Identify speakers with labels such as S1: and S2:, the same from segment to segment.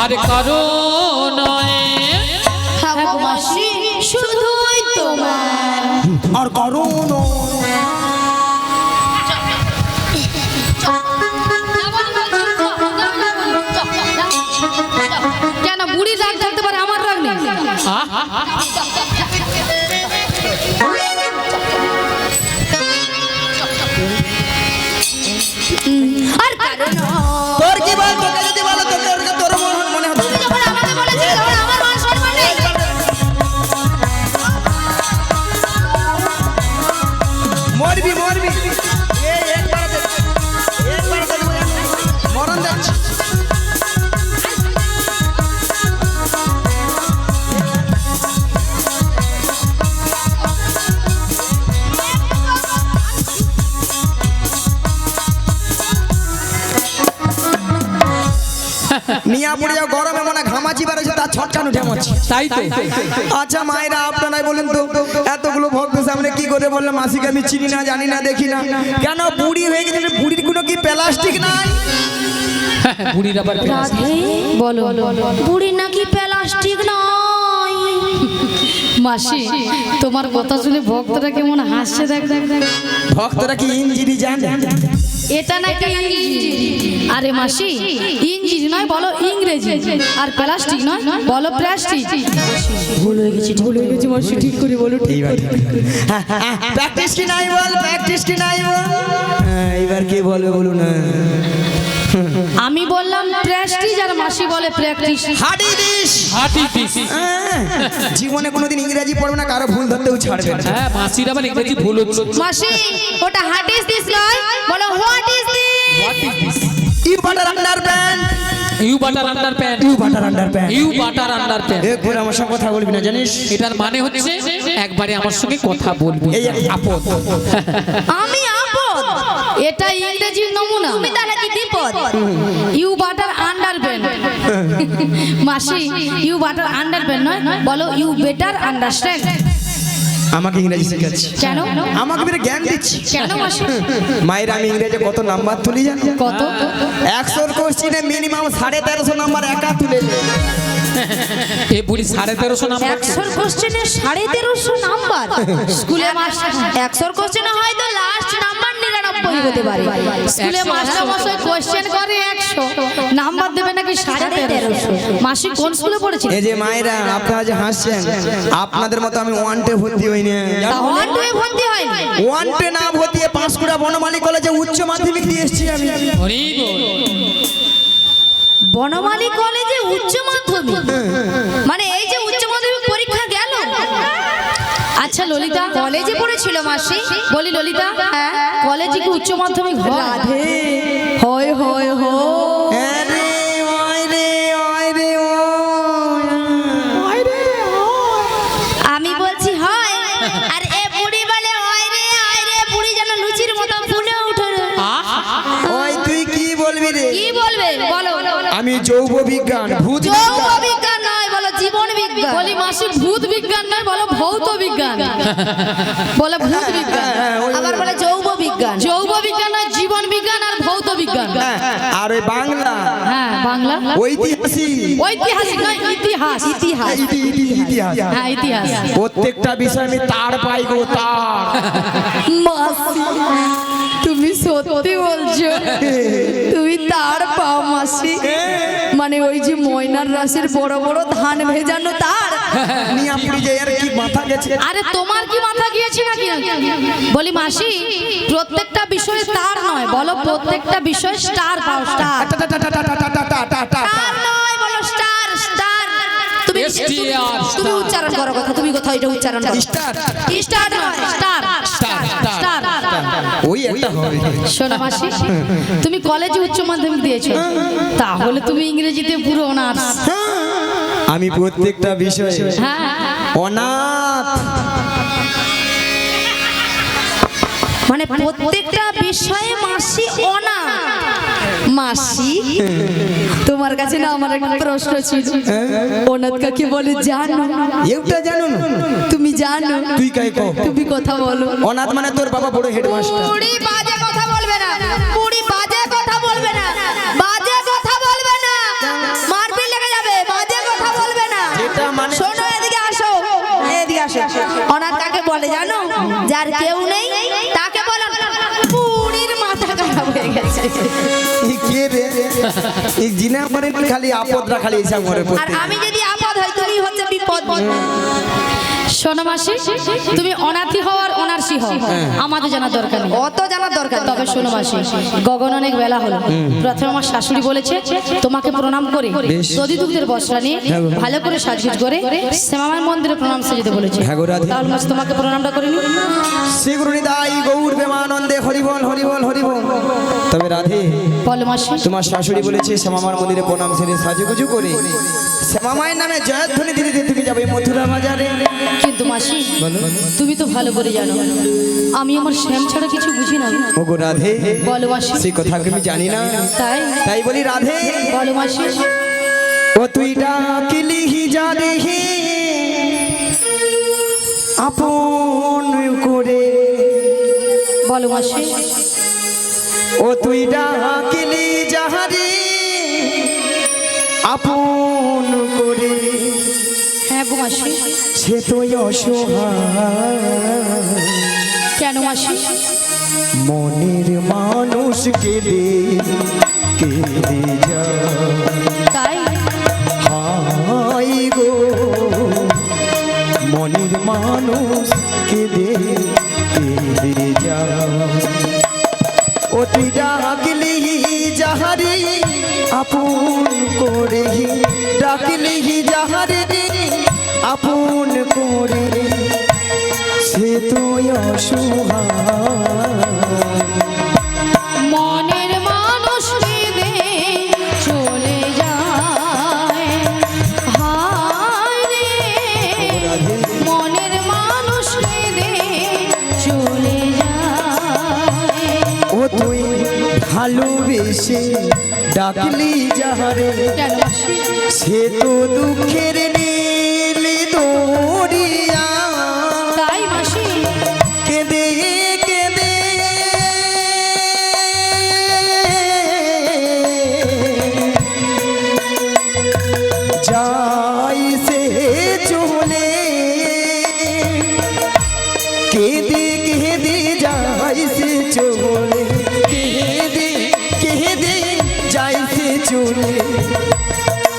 S1: আর কারো নয়।
S2: হ্যাঁ গো মাসি শুধুই তোমার
S3: আর কারো নয়।
S2: কেন বুড়ি রাগ থাকতে পারে আমার রাগ নেই? আর কারণ
S3: তোর কি বল, তোকে যদি বলো তোকে ওর তোর মনে হচ্ছে
S2: তুই যখন আমাকে বলেছিস তখন আমার মান সম্মান নেই।
S3: মরবি মরবি এই একবার মরণ যাচ্ছে। নিয়া পড়ে যাও গরমে মনে ঘামাচি বেরোছে তার ছটকান উঠে মাছি।
S1: তাই তো।
S3: আচ্ছা মায়েরা আপনারাই বলেন তো এতগুলো ভক্তের সামনে কি করে বললাম মাসিকে আমি চিনি না জানি না দেখি না কেন বুড়ি হয়ে গেছে? বুড়ির কোনো কি প্লাস্টিক নাই?
S1: বুড়ির আবার
S2: রাধে বলো বুড়ি নাকি প্লাস্টিক নয়। মাসি তোমার কথা শুনে ভক্তরা কেমন হাসছে দেখ দেখ দেখ।
S3: ভক্তরা কি ইঞ্জিনি জানে?
S2: এটা নাকি ইঞ্জিন। আরে মাসি ইঞ্জিন নয় বলো ইংরেজি, আর প্লাস্টিক নয় বলো প্লাস্টিক। ভুল হয়ে গেছি মাসি ঠিক করে বলো।
S3: প্র্যাকটিস কি নাই বল, প্র্যাকটিস কি নাই বল। এইবার কে বলবে বলুন না।
S2: আমি বললাম প্রেস্টিজ আর মাসি বলে প্র্যাকটিস।
S3: হাডি দিস
S1: হাঁটি দিস।
S3: জীবনে কোনোদিন ইংরেজি পড়বে না, কারো ভুল ধরতেও ছাড়বে না।
S1: হ্যাঁ মাসির আবার ইংরেজি ভুল হচ্ছে।
S2: মাসি ওটা হাট ইজ দিস নয় বলো what is this.
S1: What is this?
S3: You butter underpant,
S1: you butter underpant,
S3: you butter underpant,
S1: you butter underpant.
S3: একবার আমার সঙ্গে কথা বলবি না জানিস?
S1: এটার মানে হচ্ছে একবারে আমার সঙ্গে কথা বলবি।
S3: এই এক আপদ।
S2: আমি আপদ, এটা ইংরেজির নমুনা। তুমি তাহলে কি বিপদ? You butter underpant. মাসি ইউ বাটার আন্ডারপ্যান্ট নয় বলো ইউ বেটার আন্ডারস্ট্যান্ড।
S3: আমাকে ইংরেজি শেখাচ্ছি
S2: কেন?
S3: আমাকে বেরে জ্ঞান দিচ্ছি
S2: কেন মাসি?
S3: মায়ের আমি ইংরেজি কত নাম্বার তুলি জানো?
S2: কত?
S3: 100 কোশ্চেনে মিনিমাম 1350 নাম্বার একা তুলে নে।
S1: এ বুড়ি 1350 নাম্বার।
S2: 100 কোশ্চেনে 1350 নাম্বার। স্কুলে মাস্টার 100 কোশ্চেনে হয়তো লাস্ট নাম্বার 99 হতে পারে। স্কুলে মাস্টার মশাই কোশ্চেন করে 100, নাম্বার দেবে নাকি 1350। মাসি কোন স্কুলে পড়েছে?
S3: এই যে মায়েরা আপনারা যে হাসছেন, আপনাদের মতো আমি ওয়ানটে ভর্তি হইনি।
S2: তাহলে তুই ভর্তি হয়নি?
S3: ওয়ানটে না ভর্তি হয়ে পাঁশকুড়া বনমালী কলেজে উচ্চ মাধ্যমিক দিয়ে এসেছি আমি।
S1: হরি বল।
S2: বনমালী কলেজে উচ্চ মাধ্যমিক, মানে এই যে উচ্চ মাধ্যমিক পরীক্ষা গেল। আচ্ছা ললিতা কলেজে পড়েছিল মাসি? বলি ললিতা হ্যাঁ কলেজে কি উচ্চ মাধ্যমিক হয়? রাধে হয় হয়
S3: আরে ওই রে ওই রে ওই রে।
S2: আমি বলছি হয়, আর এ বুড়ি বলে ওই রে বুড়ি যেন লুচির মতো ফুলে ওঠে।
S3: ওই তুই কি বলবি রে?
S2: কি বলবে বলো?
S3: আমি যৌব বিজ্ঞান, ভূত
S2: যৌব
S3: বিজ্ঞান।
S2: বিজ্ঞান নয় বলো জীবন বিজ্ঞান। বলি মাসি ভূত বিজ্ঞান নয় বলো ভৌত বিজ্ঞান। বলে ভূত বিজ্ঞান আবার বলে যৌব বিজ্ঞান। যৌব বিজ্ঞান নয় জীবন বিজ্ঞান আর ভৌত বিজ্ঞান।
S3: আর ওই বাংলা,
S2: হ্যাঁ বাংলা
S3: ঐতিহাসিক,
S2: ঐতিহাসিক নয় ইতিহাস। ইতিহাস
S3: ইতিহাস।
S2: হ্যাঁ ইতিহাস।
S3: প্রত্যেকটা বিষয় আমি তার পাই গো তার।
S2: মাসি তুমি সত্যি বলছো? তুমি তার পাও মাসি? মানে ওই যে ময়নার রাশের বড় বড় ধান ভেজানো তার?
S3: নিয়া পুরি যে আর কি মাথা গেছে।
S2: আরে তোমার কি মাথা গিয়েছে নাকি? বলি মাসি প্রত্যেকটা বিষয়ে তার নয় বলো প্রত্যেকটা বিষয় স্টার পাও। স্টার স্টার নয় বলো স্টার স্টার। তুমি তুমি উচ্চারণ করো কথা, তুমি কোথাও এটা উচ্চারণ করো।
S3: স্টার
S2: স্টার নয় স্টার
S1: স্টার
S2: স্টার।
S3: ওই একটা হবে।
S2: শোনো মাসি তুমি কলেজে উচ্চ মাধ্যমিক দিয়েছো, তাহলে তুমি ইংরেজিতে পুরো অনার্স।
S3: আমি প্রত্যেকটা বিষয়ে
S2: হ্যাঁ
S3: অনাথ।
S2: মানে প্রত্যেকটা বিষয়ে মাসি অনাথ। মাসি তোমার কাছে না আমার একটা প্রশ্ন ছিল, অনাথ কাকে বলে জানো?
S3: এটা জানো না?
S2: তুমি জানো?
S3: তুই কাই কও?
S2: তুমি কথা বলো।
S3: অনাথ মানে তোর বাবা বড় হেডমাস্টার।
S2: বুড়ি বাজে কথা বলবে না, বুড়ি বাজে কথা বলবে না, বাজে কথা বলবে না, মারপিট লেগে যাবে। বলে জানো? যার কেউ নেই তাকে বলে বুড়ির মাথা খারাপ হয়ে গেছে।
S3: এই কে রে? এই জিনা করে খালি আপদরা খালি এসে মরে
S2: আর
S3: পড়তে।
S2: আমি যদি আপদ হয় তুমি হচ্ছে বিপদ। শোনো মাসি, তুমি অনাথি হওয়ার অনার্সি হও, আমাদের জানার দরকার নেই, অত জানার দরকার। তবে শোনো মাসি, গগন অনেক বেলা হলো। প্রথমে আমার শাশুড়ি বলেছে তোমাকে প্রণাম করে দধি দুগ্ধের বস্ত্র নিয়ে ভালো করে সাজগুজ করে শ্যামামার মন্দিরে প্রণাম সেজতে বলেছে। তাহলে মাসি তোমাকে প্রণামটা করে নি।
S3: শ্রীগুরু নিতাই গৌর প্রেমানন্দে হরিবল হরিবল হরিবল। তবে রাধে,
S2: বলো মাসি।
S3: তোমার শাশুড়ি বলেছে শ্যামামার মন্দিরে প্রণাম সেরে সাজুগুজু করে শ্যামামায়ের নামে জয়ধ্বনি দিতে দিতে তুমি যাবে মথুরা বাজারে।
S2: কিন্তু মাসি তুমি তো ভালো করে জানো আমি আমার শ্যাম ছাড়া কিছু বুঝি না।
S3: ওগো রাধে,
S2: বলো মাসি।
S3: সে কথা আমি জানি না,
S2: তাই
S3: তাই বলি রাধে।
S2: বলো মাসি।
S3: ও তুই ডাকিলি জানে আপন করে।
S2: বলো মাসি।
S3: ও তুই ডাকিলি যাহারে আপন করে।
S2: হ্যাঁ গো মাসি।
S3: সে তো অসহায়
S2: কেন মাসি?
S3: মনের মানুষ কেঁদে কেঁদে যায়।
S2: তাই
S3: হাই গো মনের মানুষ কেঁদে কেঁদে যায়। ও তুই ডাকলি যাহারে আপন করে, ডাকলি যাহারে আপন করে। সে তো অসহায়
S2: মনের মানুষ কেঁদে চলে যায়। হায় রে মনের মানুষ কেঁদে চলে যায়।
S3: ও তুই ভালোবেসে ডাকলি যাহারে
S2: কেন মাসি?
S3: সে তো দুঃখের নীলি দরিয়া
S2: তাই মাসি।
S3: কেঁদে কেঁদে যাই সে চলে। কেঁদে কেঁদে যাই সে চলে, কেঁদে কেঁদে যাই সে চলে।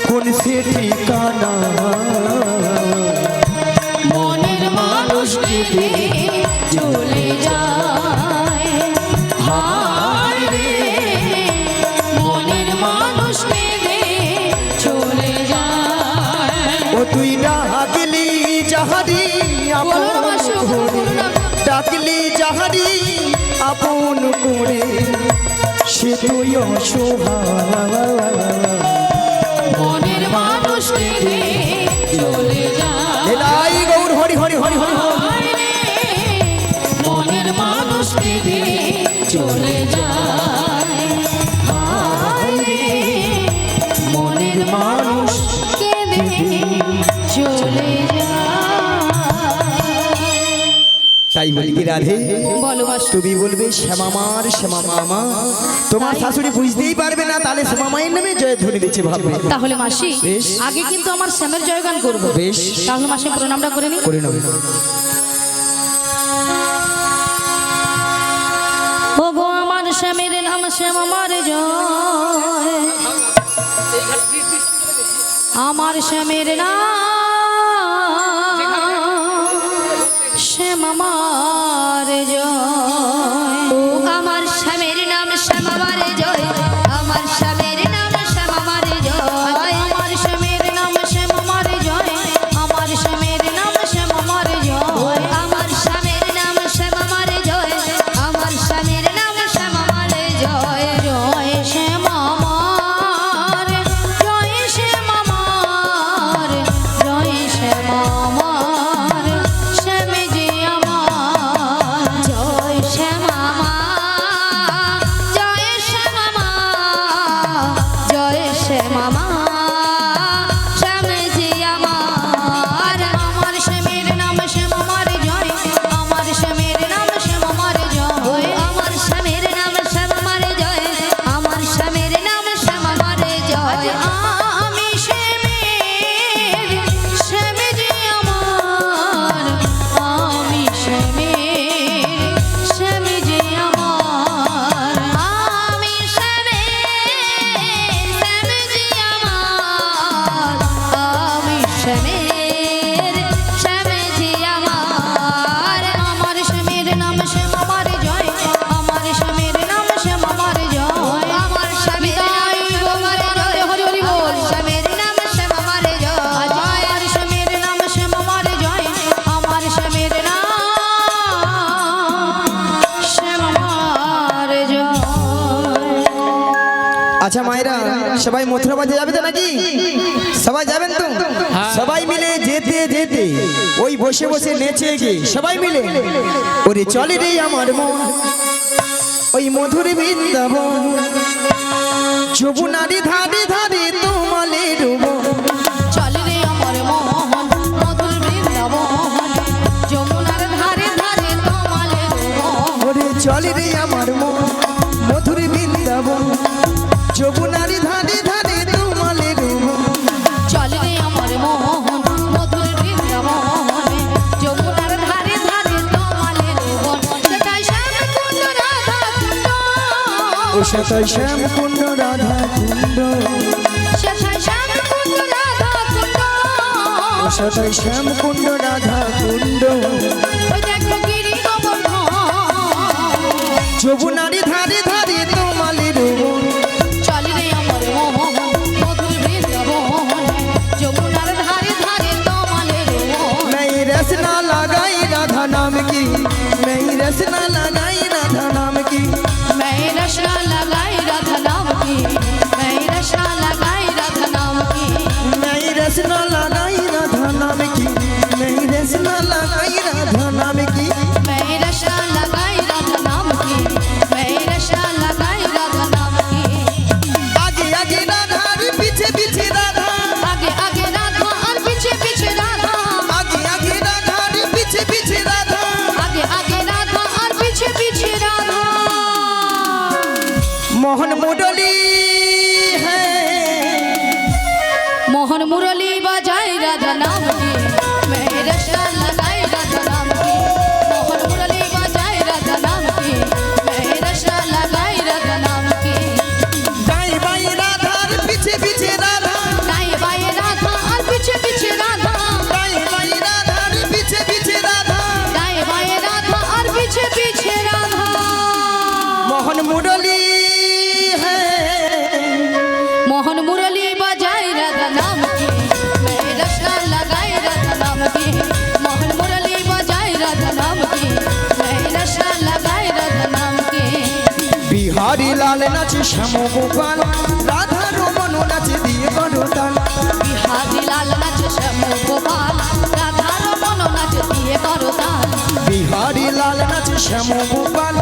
S3: কোন সে ঠিকানা
S2: মনের মানুষ কেঁদে চলে যায়। হায় রে মনের মানুষ কেঁদে চলে যায়।
S3: ও তুই ডাকলি যাহারি আপন
S2: বলো না মাসি,
S3: করে, ডাকলি যাহারি আপন করে। সে তুই অসহায়
S2: মনের মানুষ কেঁদে চলে যায়।
S3: এলাই গৌর হরি হরি হরি হরি হরি।
S2: হায় রে মনের মানুষ কেঁদে চলে যায়। হায় রে মনের মানুষ কেঁদে চলে যায়।
S3: তাই বলি কি রাধে,
S2: বলো মাসি।
S3: তুমি বলবে শ্যামামার শ্যামা মামা, তোমার শাশুড়ি বুঝতেই পারবে না, তাহলে শ্যামা মায়ের নামে জয়ধ্বনি দিচ্ছে ভাববে।
S2: তাহলে মাসি
S3: বেশ।
S2: আগে কিন্তু আমার শ্যামের জয়গান করবো।
S3: বেশ।
S2: তাহলে মাসি প্রণামটা করে নি।
S3: করে নেবে।
S2: ও গো আমার শ্যামের নাম শ্যাম আমার জয়। আমার শ্যামের নাম শ্যাম আমার জয়। ও আমার শ্যামের নাম শ্যাম আমার জয়। আমার শ্যামের নাম শ্যাম আমার জয়। আমার শ্যামের নাম শ্যাম আমার জয়। আমার শ্যামের নাম শ্যাম আমার জয়। আমার শ্যামের নাম শ্যাম আমার জয়। আমার শ্যামের নাম শ্যাম আমার জয়। জয় শ্যাম আমার, জয় শ্যাম আমার, জয় শ্যাম আমার, শ্যাম যে আমার। জয় শ্যাম আমার, জয় শ্যাম আমার,
S3: আচ্ছা মায়েরা সবাই মথুরা বাজে যাবে তো নাকি সবাই যাবেন তো সবাই মিলে যেতে যেতে ওই বসে বসে নেচে গে সবাই মিলে ওরে চলে রে আমার মন ওই মধুর বৃন্দাবন যমুনারি ধারে ধারে তোমালে ডুবো
S2: চলে রে আমার মোহন মধুর বৃন্দাবন যমুনার ধারে ধারে তোমালে
S3: ওরে চলে রে আমার মন মধুর বৃন্দাবন যমুনারি ধারে ধারে তোমালে ডুবো
S2: চলে রে আমার মোহন মধুর বৃন্দাবন যমুনার ধারে ধারে তোমালে সেটাই শ্যামকুণ্ড রাধা কুণ্ড
S3: ও সেটাই শ্যামকুণ্ড রাধা কুণ্ড
S2: সেটাই শ্যামকুণ্ড রাধা কুণ্ড
S3: ও সেটাই শ্যামকুণ্ড রাধা কুণ্ড
S2: ওই দেখো গিরি গোবর্ধন
S3: যমুনারি ধারে ধারে তোমালে ডুবো
S2: চলে রে আমার মোহন মধুর বৃন্দাবন যমুনার ধারে ধারে তোমালে
S3: मैं रसना लगाई राधा नाम की मैं रसना लगाई राधा नाम की
S2: मैं रशना लगाई राधा नाम की मैं रशना लगाई राधा नाम की
S3: मैं रसना लगाई राधा नाम की मैं रसना लगाई राधा नाम की
S2: मैं रशना लगाई राधा नाम की मैं रशना लगाई राधा नाम की
S3: आगे आगे राधा रे पीछे पीछे राधा
S2: आगे आगे राधा और पीछे पीछे राधा
S3: आगे आगे राधा रे पीछे पीछे राधा
S2: आगे आगे राधा और पीछे पीछे राधा
S3: मोहन मुरली है
S2: मोहन मुरली बजाई राधा नाम की मैं रशना लगाई राधा नाम की मोहन मुरली बजाई राधा नाम की मैं रशना लगाई राधा नाम की
S3: दाई बाई राधा रे पीछे पीछे राधा
S2: दाएं बाएं राधा और पीछे पीछे राधा
S3: दाई बाई राधा रे पीछे पीछे राधा
S2: दाएं बाएं राधा और पीछे पीछे राधा
S3: मोहन मुरली है
S2: मोहन मुरली बजाई राधा नाम की मैं रशना लगाई राधा नाम की मोहन मुरली बजाई राधा नाम की मैं रशना लगाई राधा नाम की
S3: बिहारी लाल नाचे श्याम गोपाल राधा रमन नाचे दिए करो ताल
S2: बिहारी लाल नाच श्याम गोपाल राधा रमन नाच दिए करो दान
S3: बिहारी लाल नाचे श्याम गोपाल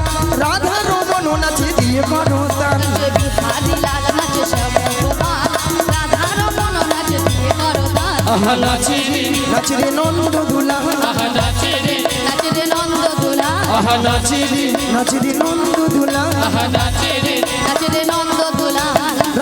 S3: राधा रमन नाचे दिए करो ताल
S2: बिहारी लाल नाच श्याम गोपाल राधा रमन नाच दिए करो दान
S1: আহা নাচে রে
S3: नाच रे नंद दुला
S1: আহা নাচে রে
S2: नाच रे नंद दुला
S1: আহা নাচে রে
S3: नाच रे नंद दुला
S1: আহা নাচে রে
S2: नाच रे नंद दुला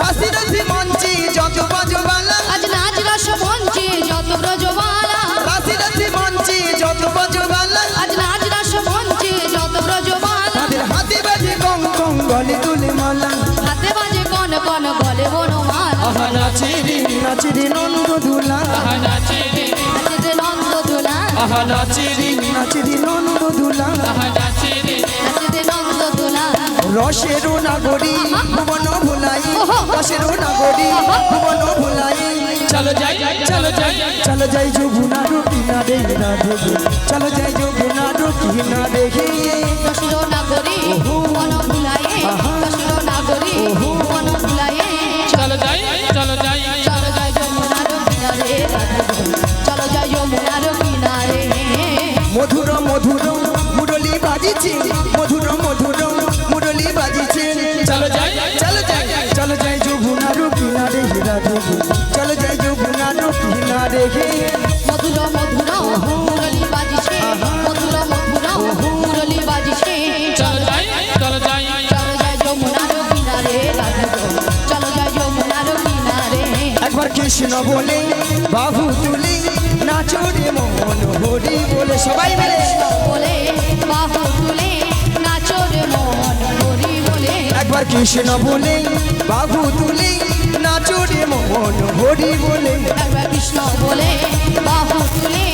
S3: राशि राशि मंची যত বাজবালা
S2: আজ নাচ রস মঞ্চে যত ব্রজবালা
S3: রাশি রাশি मंची যত বাজবালা
S2: আজ নাচ রস মঞ্চে যত ব্রজবালা
S3: তাদের হাতে বাজে গং গং গলে তুলে মালা
S2: হাতে বাজে কন কন গলে বনমালা
S1: আহা নাচে রে
S3: নাচ রে নন্দ দুলা
S1: আহা নাচে রে
S2: নাচ রে নন্দ দুলা
S1: আহা নাচে রে
S3: নাচ রে নন্দ দুলা
S1: আহা নাচে রে
S2: নাচ রে নন্দ দুলা
S3: রসের নাগরী ভুবন ভুলাই রসের নাগরী ভুবন ভুলাই
S1: চলো যাই চলো যাই
S3: চলো যাই যমুনা রুকিনা দেখে না দেখে চলো যাই যমুনা রুকিনা দেখে
S2: রসির নাগরী মন ভুলায়ে রসির নাগরী মন ভুলায়ে
S1: চলো যাই চলো যাই
S2: চলো যাই যমুনার কিনারে চলো যাই যমুনার কিনারে
S3: মধুর মধুর মুরলি বাজিছে মধুর মধুর মুরলি বাজিছে
S1: চলো যাই
S3: চলো যাই চলো যাই যমুনা রুকিনা দেখে না দেখে চলো যাই যমুনা রুকিনা দেখে
S2: মধুর মধুর মুরলি বাজিছে মধুর মধুর মুরলি বাজিছে
S1: চলো যাই চলো যাই
S2: চলো যাই যমুনার কিনারে চলো যাই যমুনার কিনারে
S3: একবার কৃষ্ণ বলে বাহু তুলে নাচো রে মন হরি বলে সবাই মিলে
S2: বলে বাহু তুলে নাচো রে মন হরি বলে
S3: একবার কৃষ্ণ বলে বাহু তুলে নাচো রে মন হরি বলে
S2: একবার কৃষ্ণ বলে বাহু তুলে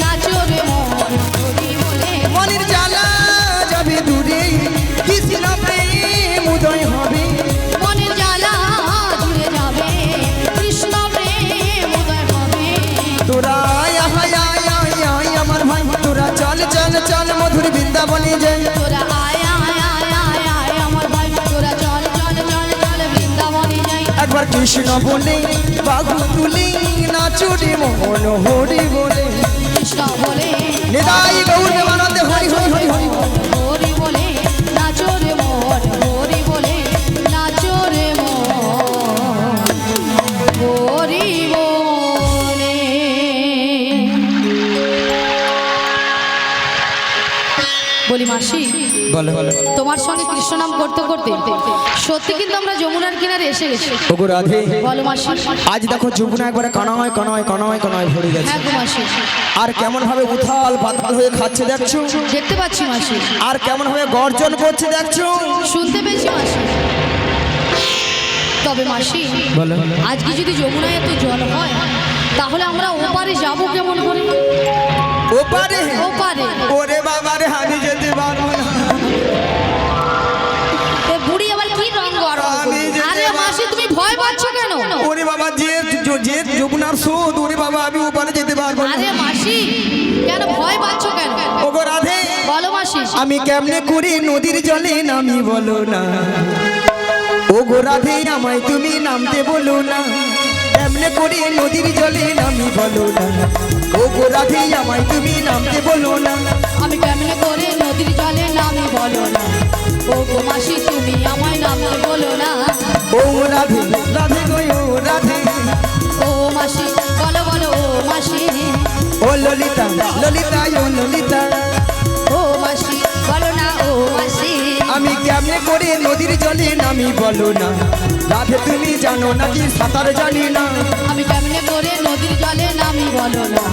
S2: নাচো রে মন হরি বলে
S3: মনের জ্বালা যাবে দূরে কৃষ্ণ প্রেম উদয় হবে
S2: মনের জ্বালা জুড়ে যাবে কৃষ্ণ প্রেম উদয় হবে
S3: তোরা আয় আয় আয় আয় আয় আমার ভাই তোরা চল চল চল মধুর বৃন্দাবনে যাই
S2: তোরা আয় আয় আয় আয় আয় আমার ভাই তোরা চল চল চল চল বৃন্দাবনে
S3: কৃষ্ণ বলে বাঘু তুলে নাচুরে মন হরি বলে
S2: কৃষ্ণ বলে
S3: নিতাই গৌর প্রেমানন্দে হরি হরি হরি হরি
S2: হরি বলে নাচো রে মন হরি বলে নাচো রে মন হরি বলে। বলি মাসি
S3: বলো বলো
S2: তোমার সঙ্গে কৃষ্ণ নাম করতে করতে সত্যি কিন্তু আমরা যমুনার কিনারে এসে গেছি।
S3: ওগো রাধে
S2: বলো মাসি।
S3: আজ দেখো যমুনা একবারে কানায় কানায় কানায় কানায় ভরে গেছে
S2: হ্যাঁ গো মাসি,
S3: আর কেমন ভাবে উথাল পাতাল হয়ে খাচ্ছে দেখছো
S2: দেখতে পাচ্ছি মাসি,
S3: আর কেমন ভাবে গর্জন করছে দেখছো
S2: শুনতে পেয়েছি মাসি। তবে মাসি
S3: বলো
S2: আজকে যদি যমুনায় এত জল হয় তাহলে আমরা ওপারে যাব কেমন করে?
S3: ওপারে
S2: ওপারে
S3: ওরে বাবা রে আমি যেতে পারবো না
S2: এ বুড়ি আবার কি রং গরম
S3: আমি যেতে
S2: আরে মাসি তুমি ভয় পাচ্ছ কেন?
S3: ওরে বাবা যে যে যমুনার স্রোত ওরে বাবা আমি ওপারে যেতে পারবো না
S2: আরে মাসি কেন ভয় পাচ্ছ কেন?
S3: ওগো রাধে
S2: বলো মাসি।
S3: আমি কেমনে করে নদীর জলে নামি বলো না ওগো রাধে আমায় তুমি নামতে বলো না কেমনে করে নদীর জলে নামি বলো না ওগো রাধে আমায় তুমি নামতে বলো না
S2: আমি কেমনে করে নদীর জলে নামি বলো না ও গো মাসি তুমি আমায় নামতে বলো না
S3: ও রাধে রাধে গো ও রাধে
S2: ও মাসি বলো বলো ও মাসি
S3: ও ললিতা ললিতা ও ললিতা
S2: ও মাসি বলো না ও মাসি
S3: আমি কেমনে করে নদীর জলে নামি বলো না রাধে তুমি জানো নাকি সাঁতার জানি না
S2: আমি কেমনে করে নদীর জলে নামি বলো না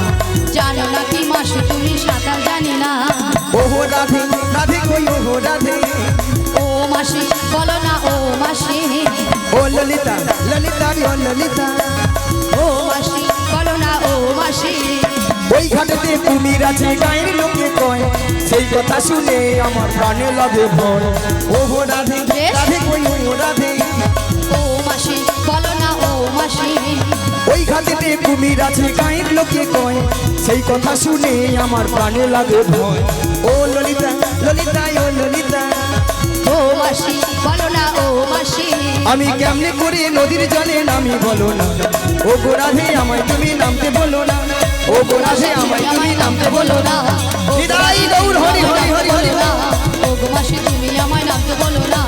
S2: জানো নাকি মাসি তুমি সাঁতার জানি না
S3: ও রাধে রাধে গো ও রাধে
S2: ও মাসি বলো না ও মাসি
S3: ও ললিতা ললিতা ও ললিতা
S2: ও মাসি বলো না ও মাসি
S3: ওই ঘাটেতে কুমির আছে গায়ের লোকে কয় সেই কথা শুনে আমার প্রাণে লাগে ভয় ও রাধে রাধে গো ও রাধে
S2: ও মাসি বলো না ও মাসি
S3: ওই ঘাটেতে কুমির আছে গায়ের লোকে কয় সেই কথা শুনে আমার প্রাণে লাগে ভয় ও ললিতা ললিতা ও ললিতা
S2: ও মাসি বলো না ও মাসি
S3: আমি কেমনে করে নদীর জলে নামি বলো না ও গো রাধে আমায় তুমি নামতে বলো না ও গো রাধে আমায় তুমি নামতে বলো না নিতাই গৌর হরি হরি হরি হরি
S2: ও গো মাসি তুমি আমায় নামতে বলো না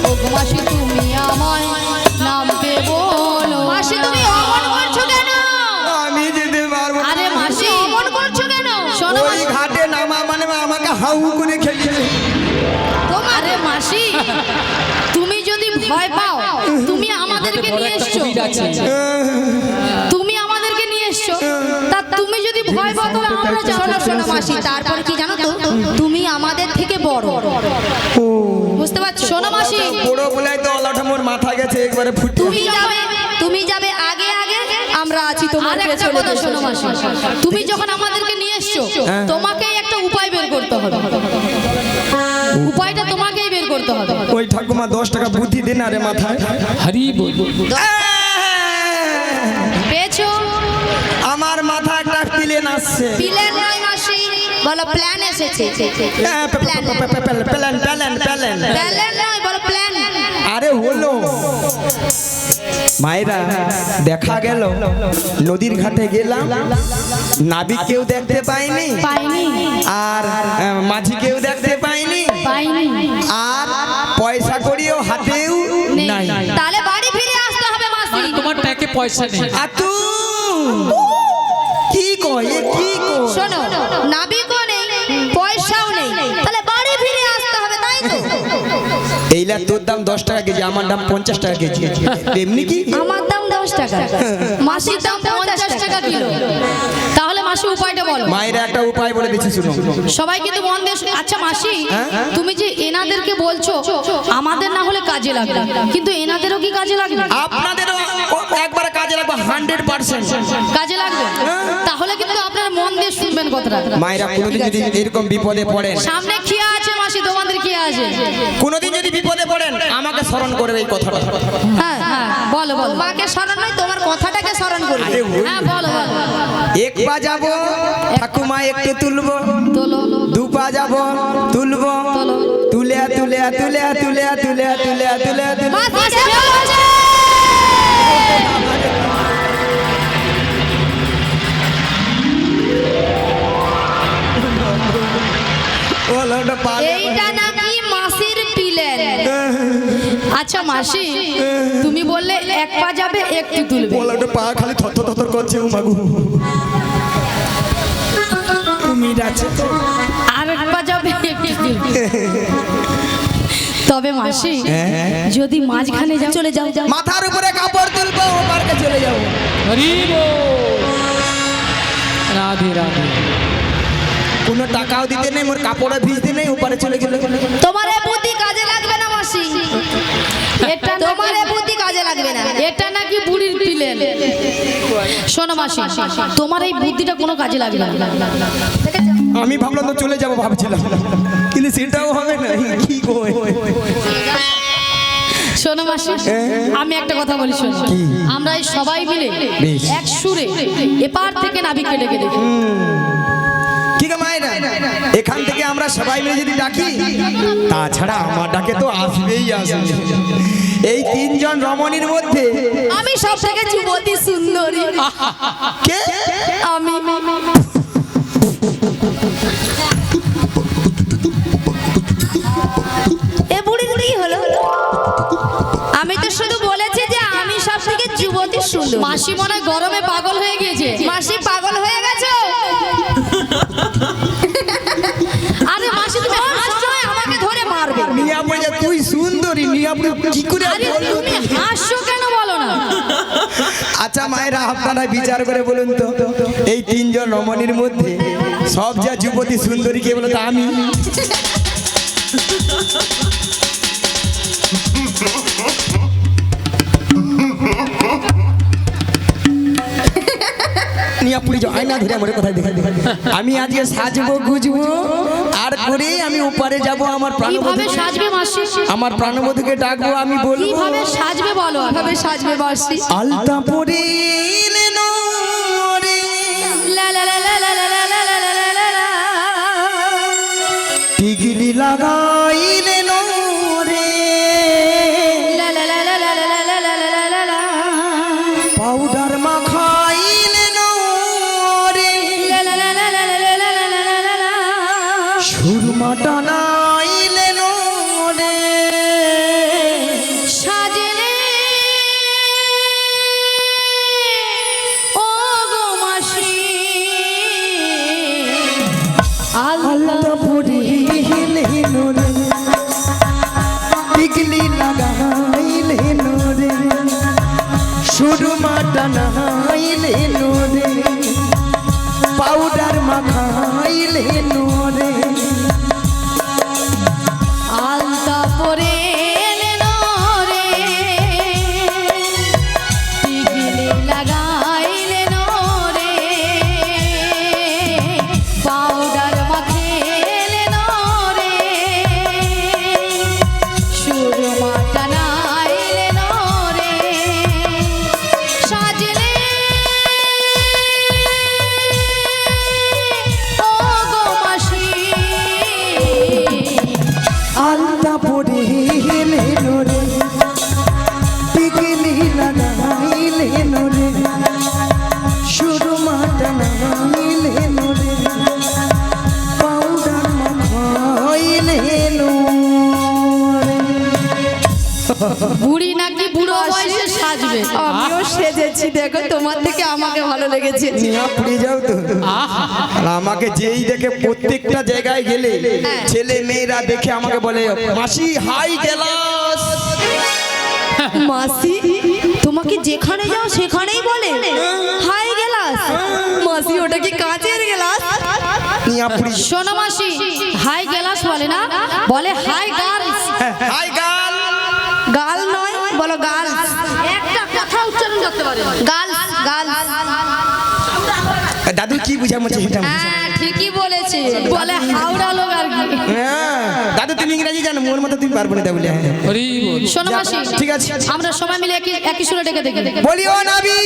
S2: ও গো মাসি তুমি আমায় নামতে বলো। মাসি তুমি অমন করছো কেন?
S3: আমি যেতে পারবো না।
S2: আরে মাসি অমন করছো কেন? শোনো
S3: ওই
S2: মাসি।
S3: ঘাটে নামা মানে আমাকে হাউ করে খেয়ে
S2: আরে মাসি তুমি যদি ভয় পাও তুমি আমাদেরকে নিয়ে এসছো, তুমি আমাদেরকে নিয়ে এসছো তা তুমি যদি ভয় পাও তাহলে আমরা শোনো শোনো মাসি তারপর কি জানো তো তুমি আমাদের থেকে বড় বুঝতে পারছো? শোনো মাসি
S3: বড় বলে তো আলাটা মোর মাথা গেছে একবারে ফুটে
S2: তুমি যাবে আগে আগে আমরা আছি তোমার পেছনে। কথা শোনো মাসি তুমি যখন আমাদেরকে নিয়ে এসছো তোমাকেই একটা উপায় বের করতে হবে, উপায়টা তোমাকেই বের করতে হবে।
S3: ওই ঠাকুমা 10 টাকা বুদ্ধি দেন আরে মাথায়
S1: হরি বল
S2: পেয়েছো?
S3: আমার মাথা একটা প্লেন আসছে
S2: প্ল্যান নয় মাসি বলো প্ল্যান এসেছে।
S3: Plane plane plane plane
S2: plan নয় বলো প্ল্যান।
S3: আরে হলো মায়েরা দেখা গেল নদীর ঘাটে গেলাম নাবিক কেউ দেখতে পাইনি
S2: পাইনি
S3: আর মাঝি কেউ দেখতে পাইনি
S2: পাইনি
S3: আর পয়সা করিও হাতেও নাই
S2: তাহলে বাড়ি ফিরে আসতে হবে মাসি।
S1: তোমার ট্যাকে পয়সা নেই
S3: আর তুই কি কয় এ কি কয়
S2: শোনো নাবিকও নেই পয়সাও নেই তাহলে বাড়ি ফিরে আসতে হবে তাই তো?
S3: এইলা তোর দাম 10 টাকা কেজি আমার দাম 50 টাকা কেজি এমনি কি
S2: আমার দাম 10 টাকা মাসির দাম 50 টাকা কিলো। তাহলে মাসি উপায়টা বলো।
S3: মায়ের একটা উপায় বলে দিচ্ছি শুনো
S2: সবাই কিন্তু মন দিয়ে আচ্ছা মাসি তুমি যে এনাদেরকে বলছো আমাদের না হলে কাজে লাগবে কিন্তু এনাদেরও কি কাজে লাগবে?
S3: আপনাদেরও একবার কাজে লাগবে 100%
S2: কাজে লাগবে তাহলে কিন্তু আপনারা মন দিয়ে শুনবেন কথাটা।
S3: মায়েরা কোনোদিন যদি এরকম বিপদে পড়েন
S2: সামনে খিয়া আছে মাসি তোমাদের খিয়া আছে
S3: কোনোদিন যদি বিপদে পড়েন আমাকে স্মরণ করবে এই কথাটা
S2: হ্যাঁ হ্যাঁ বলো বলো মাকে স্মরণ নয় তোমার কথাটাকে স্মরণ করবে।
S3: আরে ওই
S2: হ্যাঁ বলো বলো
S3: এক পা যাবো ঠাকুমা একটু তুলবো
S2: তোলো
S3: 2 পা যাবো তুলবো তুলে তুলে তুলে তুলে তুলে তুলে তুলে
S2: মাসি
S3: বলো ওটা পা
S2: এইটা নাকি মাসির পিলেন। আচ্ছা মাসি, তুমি বললে এক পা যাবে একটু তুলবে।
S3: বলো ওটা পা খালি থর থর করছে ও মাগু কুমির আছে তো
S2: আর এক পা যাবে একটু তুলবে। তবে মাসি যদি মাঝখানে যাও চলে যাও
S3: মাথার উপরে কাপড় তুলবো ও পার্কে চলে যাবো।
S1: হরি বল। রাধে রাধে।
S3: কোনো টাকাও দিতে নেই, মোর কাপড়ে ভিজতে নেই, ওপারে চলে গেল।
S2: তোমার এই বুদ্ধি কাজে লাগবে না মাসি, এটা তোমার এই বুদ্ধি কাজে লাগবে না, এটা নাকি বুড়ির পিলেন। শোনো মাসি, তোমার এই বুদ্ধিটা কোনো কাজে লাগবে না।
S3: আমি ভাবলাম তো চলে যাবো ভাবছিলাম, কিন্তু সেটাও হবে না। কি গো
S2: শোনো মাসি, আমি একটা কথা বলি শোনো, আমরা এই সবাই মিলে এক সুরে এপার থেকে নাবিককে ডেকে দেখি।
S3: কি গো মায়েরা, এখান থেকে আমরা সবাই মিলে যদি ডাকি, তাছাড়া আমার ডাকে তো আসবেই আসবে। এই তিনজন রমণীর মধ্যে
S2: আমি সব থেকে যুবতী সুন্দরী।
S3: কে?
S2: আমি। এ বুড়ি কি হলো? আমি তো শুধু বলেছি যে আমি সব থেকে যুবতী সুন্দর। মাসি মনে হয় গরমে পাগল হয়ে গিয়েছে। মাসি পাগল হয়ে গেছে। আরে মাসি তুমি হাসছোই, আমাকে ধরে মারবে।
S3: নিয়া বলে তুই সুন্দরী, নিয়া বলে কি করে
S2: আরে তুমি হাসছো কেন বলো না?
S3: আচ্ছা মায়েরা, আপনারা বিচার করে বলুন তো, এই তিনজন রমণীর মধ্যে সব যা যুবতী সুন্দরী কে বলো তো? আমি। আমি আজকে সাজবো গুজবো আর করে আমি ওপারে যাব। আমার
S2: কিভাবে সাজবে মাসি?
S3: আমার প্রাণবধূকে ডাকবো, আমি বলবো
S2: কিভাবে সাজবে বলো? কিভাবে সাজবে মাসি?
S3: আলতা পরে
S2: লা লা লা লা লা লা লা লা লা লা লা লা।
S3: টিগলি লাগাইলে রে,
S2: লা লা লা লা লা লা লা লা লা লা লা।
S3: পাউডার মাখাইলে রে,
S2: লা লা লা লা লা লা লা লা লা লা লা।
S3: সুরমা টানাইলে রে,
S2: সাজলে ও গো মাসি,
S3: আলতা পরিলে রে, টিগলি লাগাইলে রে, সুরমা টানাইলে রে, পাউডার মাখাইলে রে,
S2: আলতা পরে এলেন রে, টিকলি লাগাইলেন রে, পাউডার মাখেলেন রে, সুরমা টানাইলেন রে, সাজলে ও গো মাসি,
S3: আলতা পরিলে রে, টিগলি লাগাইলে রে, সুরমা টানাইলে রে, পাউডার মাখাইলে রে।
S2: বুড়ি নাকি বুড়ো বয়সে সাজবে। আমিও সেজেছি, দেখো তোমার থেকে আমাকে ভালো লেগেছে।
S3: নিয়া পুড়ে যাও তো। আর আমাকে যেই দেখে প্রত্যেকটা জায়গায় গেলে ছেলে মেয়েরা দেখে আমাকে বলে মাসি হাই গেলাস।
S2: মাসি তোমাকে যেখানে যাও সেখানেই বলে হাই গেলাস। মাসি ওটা কি কাঁচের গেলাস?
S3: নিয়া পুড়ি।
S2: শোনো মাসি, হাই গেলাস বলে না, বলে hi girls.
S3: Hi girl.
S2: Girl নয়, বলো গার্লস। একটা কথা উচ্চারণ করতে পারে, গার্লস গার্লস।
S3: দাদু কি বুঝা মনে এটা?
S2: হ্যাঁ ঠিকই বলেছে, বলে হাওড়া লোক আর কি।
S3: হ্যাঁ দাদু তুমি ইংরেজি জানো, মোর মতো তুমি পারবো না তা বলে।
S1: হরি বল।
S2: শোনো মাসি,
S3: ঠিক আছে।
S2: আমরা সবাই মিলে একই সুরে ডেকে দেখি।
S3: বলিও নাবি।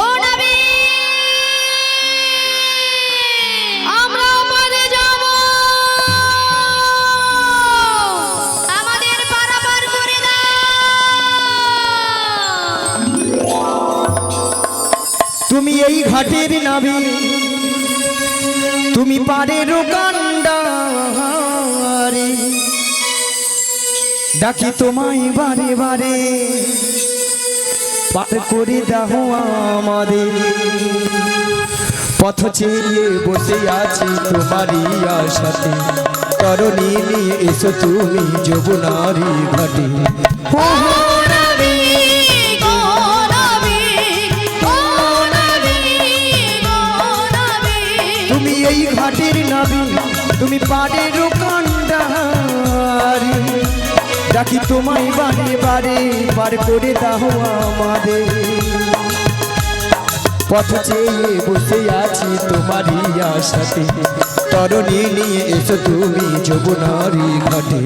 S2: ও নবী, আমরা ওপারে যাব, আমাদের পারাপার করে দাও।
S3: তুমি এই ঘাটের নাবি, তুমি পারের কান্ডারি ডাকি তোমায় বারে বারে পার করে দাও আমাদের পথ চেয়ে বসে আছি তোমারই আশাতে তরণী নিয়ে এসো তুমি যমুনারি ঘাটে তুমি এই ঘাটের নাবি তুমি পাড়ের কান্ডারি ডাকি তোমায় বারে বারে পার করে দাও আমাদের পথ চেয়ে বসে আছি তোমারই আশাতে তরণী নিয়ে এসো তুমি যমুনারি ঘাটে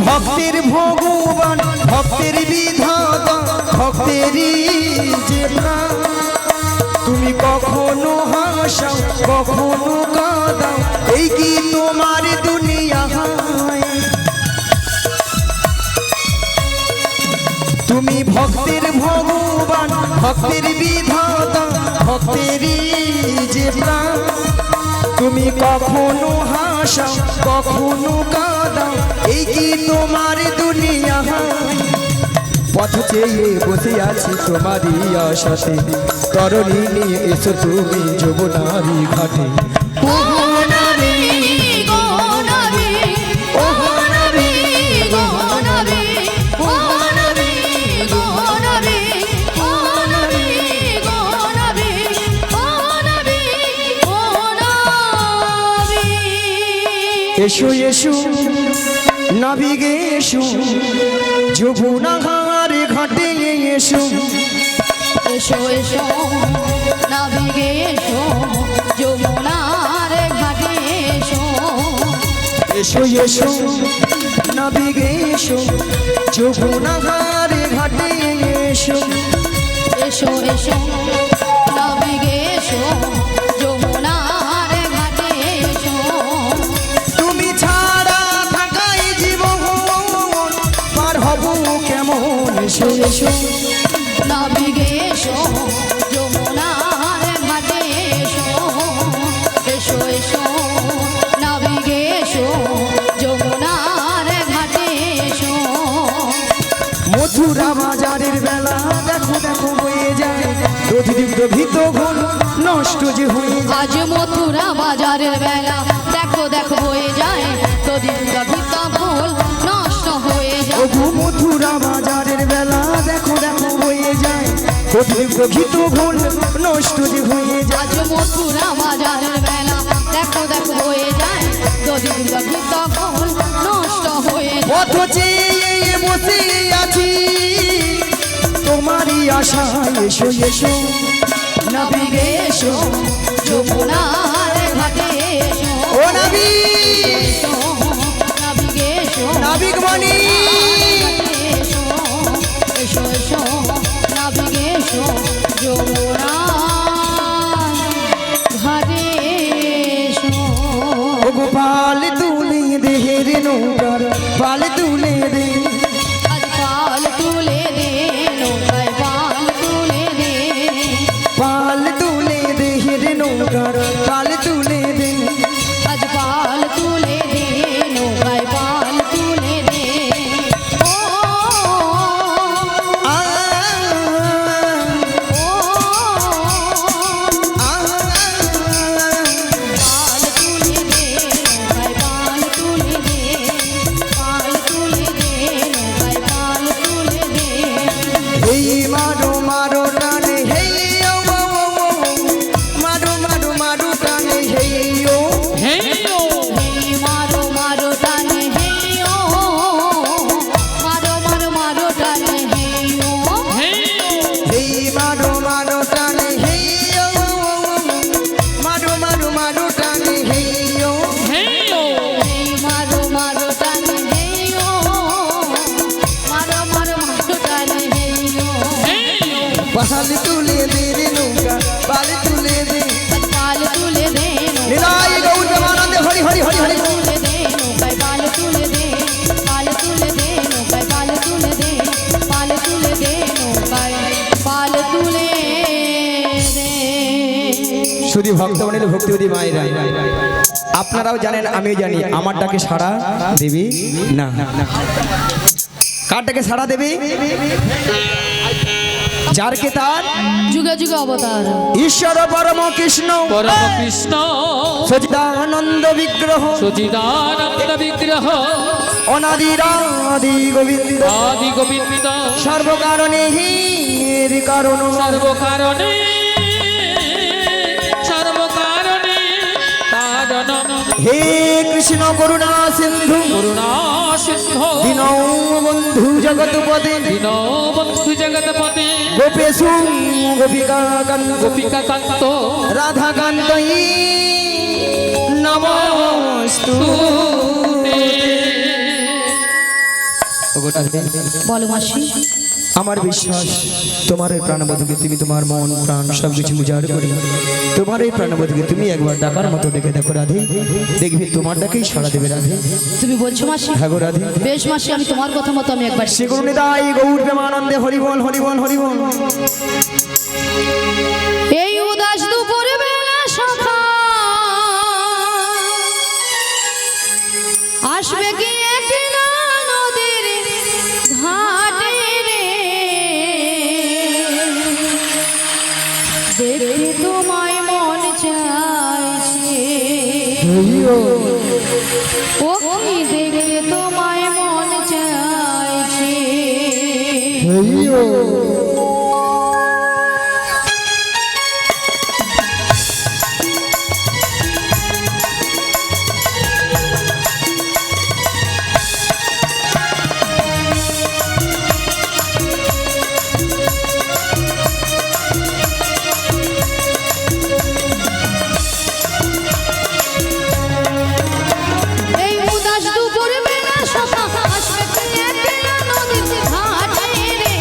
S3: ভক্তের ভগবান ভক্তের বিধাতা ভক্তেরই যে প্রাণ তুমি কখনো হাসাও কখনো কাঁদাও এই কি তোমার দুনিয়া তুমি ভক্তের ভগবান ভক্তের বিধাতা ভক্তেরই যে প্রাণ তুমি কখনো হাসাও কখনো কাঁদাও এই কি তোমার দুনিয়া পথ চেয়ে বসে আছি তোমারই আশাতে তরণী নিয়ে এসো তুমি যমুনারি ঘাটে এসো এসো নাবিগে এসো যমুনার ঘাটে এসো
S2: এসো এসো নাবিগে এসো যমুনার ঘাটে এসো
S3: এসো এসো নাবিগে এসো যমুনার ঘাটে এসো
S2: এসো এসো নাবিগে এসো যমুনার ঘাটে এসো
S3: তুমি ছাড়া থাকাই জীবন পার হব কেমন এসো এসো
S2: নাবিগে এসো যমুনার ঘাটে এসো এসো এসো নাবিগে এসো যমুনার ঘাটে এসো
S3: মথুরা বাজারের বেলা দেখো দেখো বয়ে যায় প্রতিদিন ভিত ঘন নষ্ট যে হয়ে
S2: আজ মথুরা বাজারের বেলা দেখো দেখো হয়ে যায় প্রদীপ ভিত ফুল নষ্ট হয়ে যায়
S3: ওগো মথুরা বাজারের বেলা দেখো দেখো বয়ে যায় প্রতিদিন ভিত ঘন নষ্ট যে হয়ে যায়
S2: আজ মথুরা বাজারের বেলা দেখো দেখো হয়ে যায় প্রদীপ ভিত ফুল নষ্ট হয়ে যায়
S3: পথ চেয়ে বসে আছি তোমারই আশায় এসো এসো
S2: নাবিগে এসো যমুনার ঘাটে এসো
S3: ও নাবি
S2: এসো নাবিগে এসো
S3: নাবিক মণি
S2: এসো এসো এসো নাবিগে এসো যমুনার ঘাটে এসো
S3: ওগো পাল তুলে দে রে নৌকার পাল তুলে দে
S2: আজ পাল তুলে দে নৌকায় পাল তুলে দে
S3: পাল তুলে দে রে নৌকার পাল তুলে দে
S2: আজ পাল তুলে দে নৌকায় পাল তুলে দে ও
S3: পাল তুলে দে রে নৌকা পাল তুলে দে
S2: পাল তুলে দে
S3: নিতাই গৌর প্রেমানন্দে হরি হরি হরি হরি
S2: তুলে দে নৌকায় পাল তুলে দে পাল তুলে দে নৌকায় পাল তুলে দে পাল তুলে দে নৌকায় পাল তুলে দে।
S3: শুধু ভক্তমণির ভক্তিবতী মায়েরা, আপনারাও জানেন আমিও জানি আমার ডাকে সাড়া দেবে না। কার ডাকে সাড়া দেবে? যার কে তার
S2: যুগে যুগে অবতার
S3: ঈশ্বর পরম কৃষ্ণ
S1: পরম কৃষ্ণ
S3: সচিদানন্দ বিগ্রহ
S1: সচিদানন্দ বিগ্রহ
S3: অনাদিরাদি গোবিন্দ
S1: আদি গোবিন্দ
S3: সর্বকারণে এর কারণ
S1: সর্বকারণে সর্বকারণে কারণ
S3: হে কৃষ্ণ করুণা সিন্ধু
S1: করুণা সিন্ধু
S3: দীনৌ বন্ধু জগৎপদে
S1: দীনবন্ধু জগৎপতে
S3: গোপেশু গোপিকা কান্ত
S1: গোপিকা কান্ত
S3: রাধাকান্ত নমস্তু
S2: বলো মাসি
S3: আমার বিশ্বাস তোমার এই প্রাণবধূকে তুমি তোমার মন প্রাণ সব কিছু উজাড় করে তোমার এই প্রাণবধূকে তুমি একবার ডাকার মতো ডেকে দেখো রাধে, দেখবি তোমার ডাকেই সাড়া দেবে রাধে।
S2: তুমি বলছো মাসি?
S3: হ্যাঁ গো রাধে।
S2: বেশ মাসি, আমি তোমার কথা মতো আমি একবার
S3: শ্রী গুরু নিতাই গৌর প্রেমানন্দে হরি বল হরি বল হরি বল।
S2: এই উদাস দুপুরে বেলা সখা আসবে কি একলা নদীর ঘাটে রে, দেখতে তোমায় মন চাইছে ও কি দেখতে তোমায় মন চাইছে। এই উদাস দুপুর বেলা সখা আসবে কি একলা নদীর ঘাটে রে,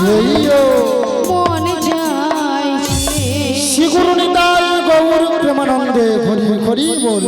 S4: লইও
S2: মন যায়
S4: শ্রী গুরু নিতাই গৌর প্রেমানন্দে হরি হরি বল।